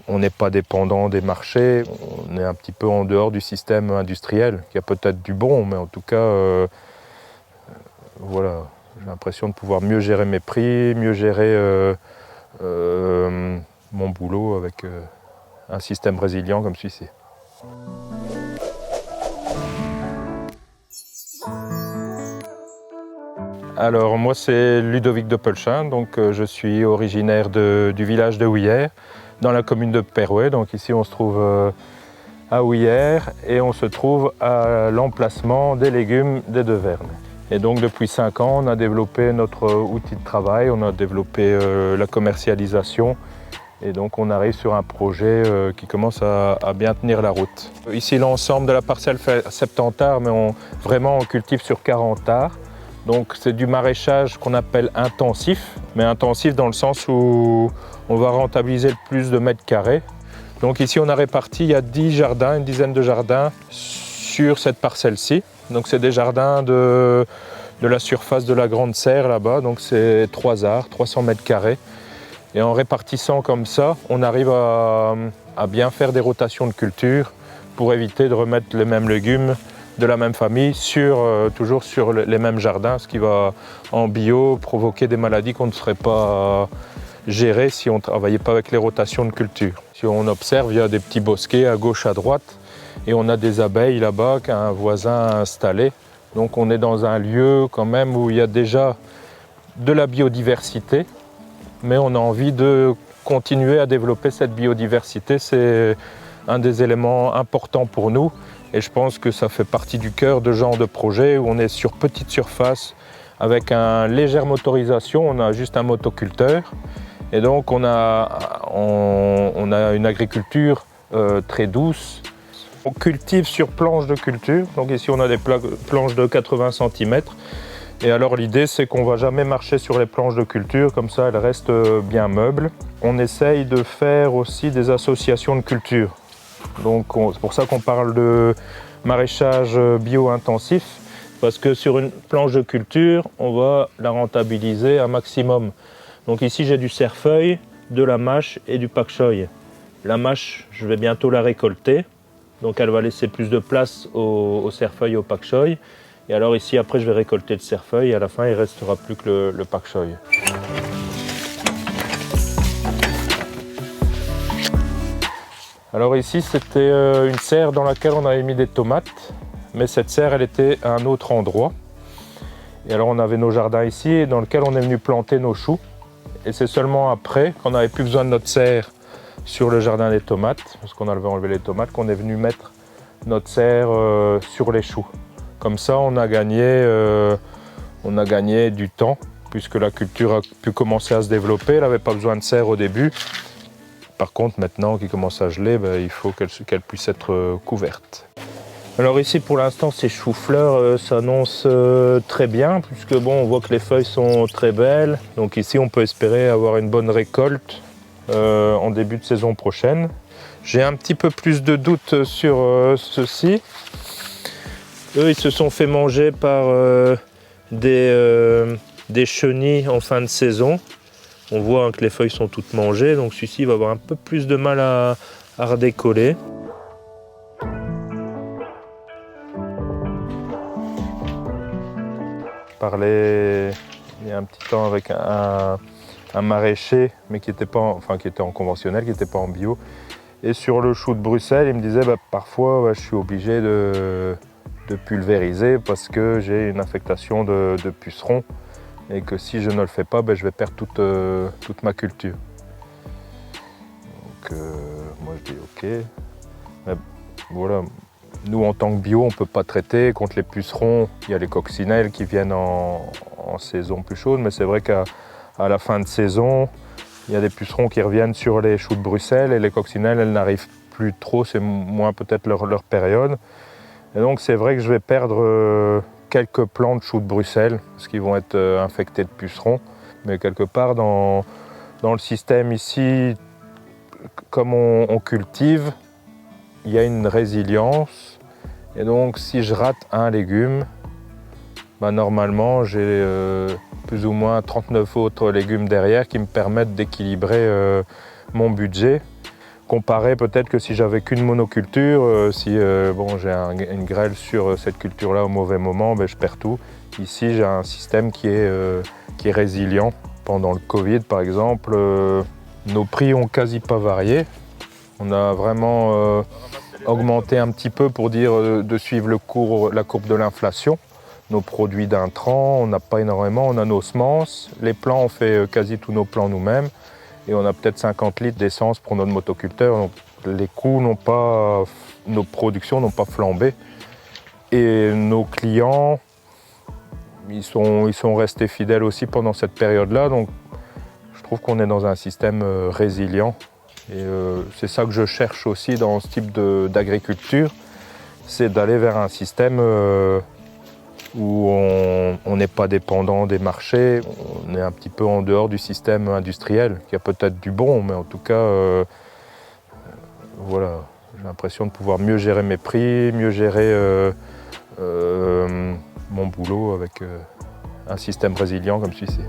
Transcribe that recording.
on n'est pas dépendant des marchés, on est un petit peu en dehors du système industriel, qui a peut-être du bon, mais en tout cas, voilà, j'ai l'impression de pouvoir mieux gérer mes prix, mieux gérer mon boulot avec un système résilient comme celui-ci. Alors moi c'est Ludovic de Pelchin, donc je suis originaire du village de Houillères, dans la commune de Perouet. Donc ici on se trouve à Houillères et on se trouve à l'emplacement des légumes des Devernes. Et donc depuis 5 ans on a développé notre outil de travail, on a développé la commercialisation et donc on arrive sur un projet qui commence à bien tenir la route. Ici l'ensemble de la parcelle fait 70 arts mais vraiment on cultive sur 40 arts. Donc c'est du maraîchage qu'on appelle intensif, mais intensif dans le sens où on va rentabiliser le plus de mètres carrés. Donc ici on a réparti, il y a 10 jardins, une dizaine de jardins sur cette parcelle-ci. Donc c'est des jardins de la surface de la Grande Serre là-bas, donc c'est 3 arts, 300 mètres carrés. Et en répartissant comme ça, on arrive à bien faire des rotations de culture pour éviter de remettre les mêmes légumes de la même famille, toujours sur les mêmes jardins, ce qui va en bio provoquer des maladies qu'on ne saurait pas gérer si on ne travaillait pas avec les rotations de culture. Si on observe, il y a des petits bosquets à gauche, à droite, et on a des abeilles là-bas qu'un voisin a installé. Donc on est dans un lieu quand même où il y a déjà de la biodiversité, mais on a envie de continuer à développer cette biodiversité. C'est un des éléments importants pour nous. Et je pense que ça fait partie du cœur de ce genre de projet où on est sur petite surface avec une légère motorisation, on a juste un motoculteur. Et donc on a une agriculture très douce. On cultive sur planches de culture, donc ici on a des planches de 80 cm. Et alors l'idée c'est qu'on ne va jamais marcher sur les planches de culture, comme ça elles restent bien meubles. On essaye de faire aussi des associations de culture. Donc c'est pour ça qu'on parle de maraîchage bio-intensif, parce que sur une planche de culture, on va la rentabiliser un maximum. Donc ici j'ai du cerfeuil, de la mâche et du pak choy. La mâche, je vais bientôt la récolter, donc elle va laisser plus de place au cerfeuil et au pak choy. Et alors ici après je vais récolter le cerfeuil et à la fin il ne restera plus que le pak choy. Alors ici c'était une serre dans laquelle on avait mis des tomates, mais cette serre elle était à un autre endroit. Et alors on avait nos jardins ici dans lequel on est venu planter nos choux. Et c'est seulement après, quand on n'avait plus besoin de notre serre sur le jardin des tomates, parce qu'on avait enlevé les tomates, qu'on est venu mettre notre serre sur les choux. Comme ça on a gagné du temps, puisque la culture a pu commencer à se développer, elle n'avait pas besoin de serre au début. Par contre, maintenant qu'il commence à geler, il faut qu'elle puisse être couverte. Alors ici, pour l'instant, ces choux-fleurs s'annoncent très bien, puisque bon, on voit que les feuilles sont très belles. Donc ici, on peut espérer avoir une bonne récolte en début de saison prochaine. J'ai un petit peu plus de doutes sur ceux-ci. Eux, ils se sont fait manger par des chenilles en fin de saison. On voit que les feuilles sont toutes mangées, donc celui-ci va avoir un peu plus de mal à redécoller. Je parlais il y a un petit temps avec un maraîcher, mais qui était en conventionnel, qui n'était pas en bio. Et sur le chou de Bruxelles, il me disait parfois je suis obligé de pulvériser parce que j'ai une affectation de pucerons. Et que si je ne le fais pas, je vais perdre toute ma culture. Donc moi je dis ok. Mais voilà, nous en tant que bio, on ne peut pas traiter contre les pucerons. Il y a les coccinelles qui viennent en saison plus chaude, mais c'est vrai qu'à la fin de saison, il y a des pucerons qui reviennent sur les choux de Bruxelles et les coccinelles, elles n'arrivent plus trop, c'est moins peut-être leur période. Et donc c'est vrai que je vais perdre quelques plants de choux de Bruxelles, parce qu'ils vont être infectés de pucerons. Mais quelque part, dans le système ici, comme on cultive, il y a une résilience. Et donc, si je rate un légume, normalement, j'ai plus ou moins 39 autres légumes derrière qui me permettent d'équilibrer mon budget. Comparé peut-être que si j'avais qu'une monoculture, si bon, j'ai une grêle sur cette culture-là au mauvais moment, ben, je perds tout. Ici, j'ai un système qui est résilient. Pendant le Covid, par exemple, nos prix ont quasi pas varié. On a vraiment augmenté un petit peu pour dire de suivre la courbe de l'inflation. Nos produits d'intrants, on n'a pas énormément, on a nos semences. Les plants, on fait quasi tous nos plants nous-mêmes. Et on a peut-être 50 litres d'essence pour notre motoculteur. Donc les coûts nos productions n'ont pas flambé. Et nos clients, ils sont restés fidèles aussi pendant cette période-là. Donc je trouve qu'on est dans un système résilient. Et c'est ça que je cherche aussi dans ce type d'agriculture, c'est d'aller vers un système où on n'est pas dépendant des marchés, on est un petit peu en dehors du système industriel, qui a peut-être du bon, mais en tout cas, voilà, j'ai l'impression de pouvoir mieux gérer mes prix, mieux gérer mon boulot avec un système résilient comme celui-ci.